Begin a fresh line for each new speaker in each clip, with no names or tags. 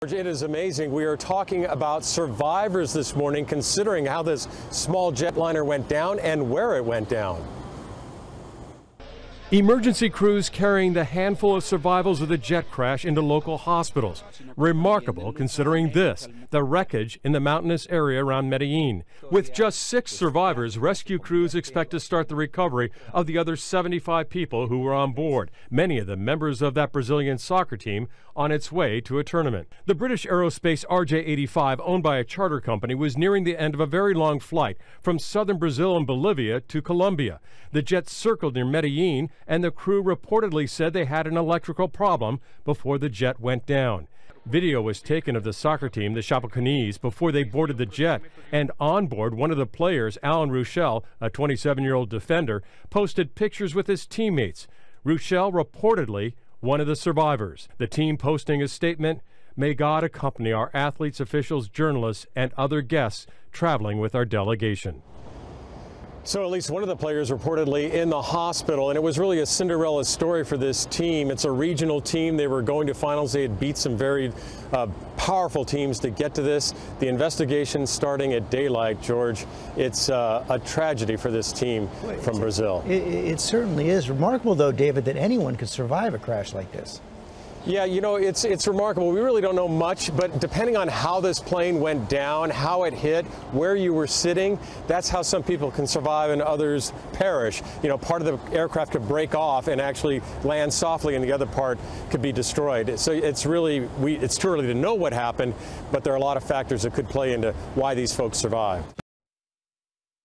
It is amazing. We are talking about survivors this morning, considering how this small jetliner went down and where it went down. Emergency crews carrying the handful of survivors of the jet crash into local hospitals. Remarkable considering this, the wreckage in the mountainous area around Medellin. With just 6 survivors, rescue crews expect to start the recovery of the other 75 people who were on board, many of them members of that Brazilian soccer team on its way to a tournament. The British Aerospace RJ-85, owned by a charter company, was nearing the end of a very long flight from southern Brazil and Bolivia to Colombia. The jet circled near Medellin, and the crew reportedly said they had an electrical problem before the jet went down. Video was taken of the soccer team, the Chapecoense, before they boarded the jet, and on board, one of the players, Alan Ruschel, a 27-year-old defender, posted pictures with his teammates. Ruschel reportedly one of the survivors. The team posting a statement, "May God accompany our athletes, officials, journalists, and other guests traveling with our delegation." So at least one of the players reportedly in the hospital, and it was really a Cinderella story for this team. It's a regional team. They were going to finals. They had beat some very powerful teams to get to this. The investigation starting at daylight, George. It's a tragedy for this team from Brazil.
It certainly is. Remarkable, though, David, that anyone could survive a crash like this.
Yeah, you know, it's remarkable. We really don't know much, but depending on how this plane went down, how it hit, where you were sitting, that's how some people can survive and others perish. You know, part of the aircraft could break off and actually land softly, and the other part could be destroyed. So it's really, it's too early to know what happened, but there are a lot of factors that could play into why these folks survived.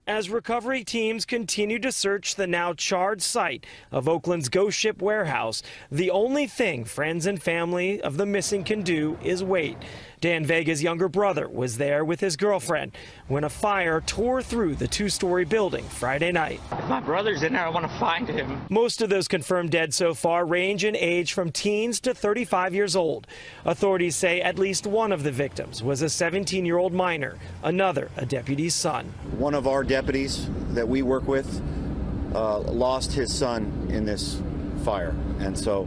As recovery teams continue to search the now charred site of Oakland's Ghost Ship warehouse, the only thing friends and family of the missing can do is wait. Dan Vega's younger brother was there with his girlfriend when a fire tore through the 2-story building Friday night.
If my brother's in there, I want to find him.
Most of those confirmed dead so far range in age from teens to 35 years old. Authorities say at least one of the victims was a 17-year-old minor, another a deputy's son.
One of our deputies that we work with lost his son in this fire, and so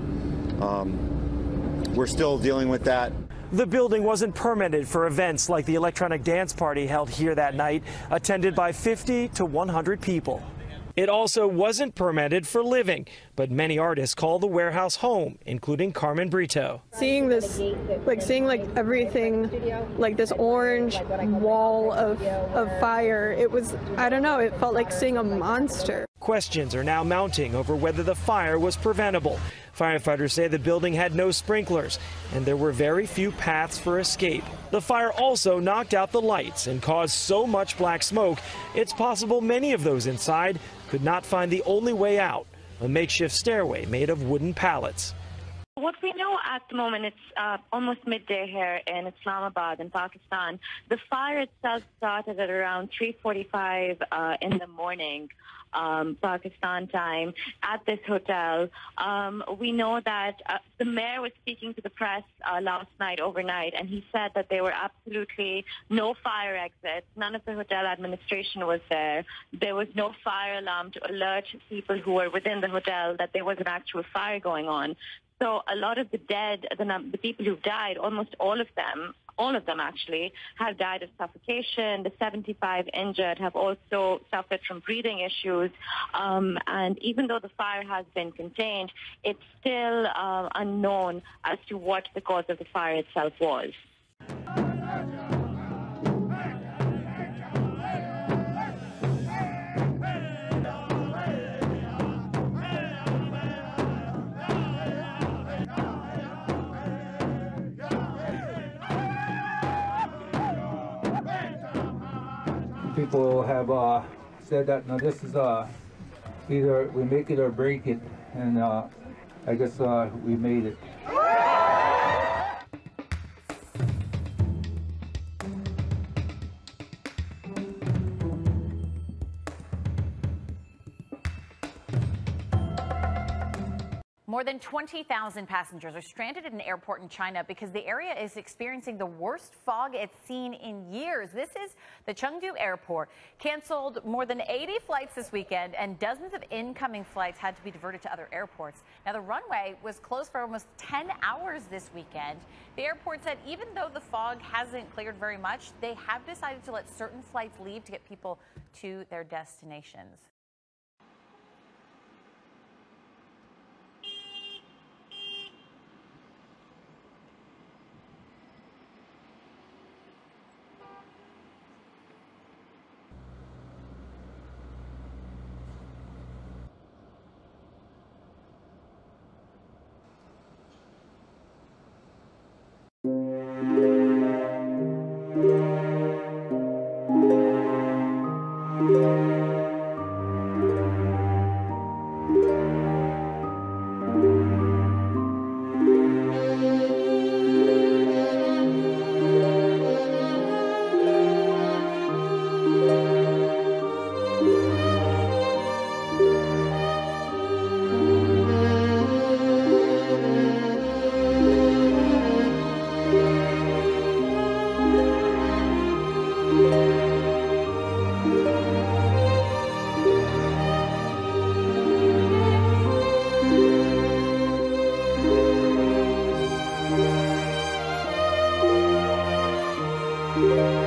we're still dealing with that.
The building wasn't permitted for events like the electronic dance party held here that night, attended by 50 to 100 people. It also wasn't permitted for living, but many artists call the warehouse home, including Carmen Brito.
Seeing this, seeing everything, like this orange wall of fire, it was, I don't know, it felt like seeing a monster.
Questions are now mounting over whether the fire was preventable. Firefighters say the building had no sprinklers, and there were very few paths for escape. The fire also knocked out the lights and caused so much black smoke, it's possible many of those inside could not find the only way out, a makeshift stairway made of wooden pallets.
What we know at the moment, it's almost midday here in Islamabad in Pakistan. The fire itself started at around 3:45 in the morning, Pakistan time, at this hotel. We know that the mayor was speaking to the press last night, overnight, and he said that there were absolutely no fire exits. None of the hotel administration was there. There was no fire alarm to alert people who were within the hotel that there was an actual fire going on. So a lot of the dead, the people who died, almost all of them actually, have died of suffocation. The 75 injured have also suffered from breathing issues. And even though the fire has been contained, it's still unknown as to what the cause of the fire itself was.
People have said that now this is either we make it or break it, and I guess we made it.
More than 20,000 passengers are stranded at an airport in China because the area is experiencing the worst fog it's seen in years. This is the Chengdu airport. Canceled more than 80 flights this weekend, and dozens of incoming flights had to be diverted to other airports. Now, the runway was closed for almost 10 hours this weekend. The airport said even though the fog hasn't cleared very much, they have decided to let certain flights leave to get people to their destinations.
Thank you.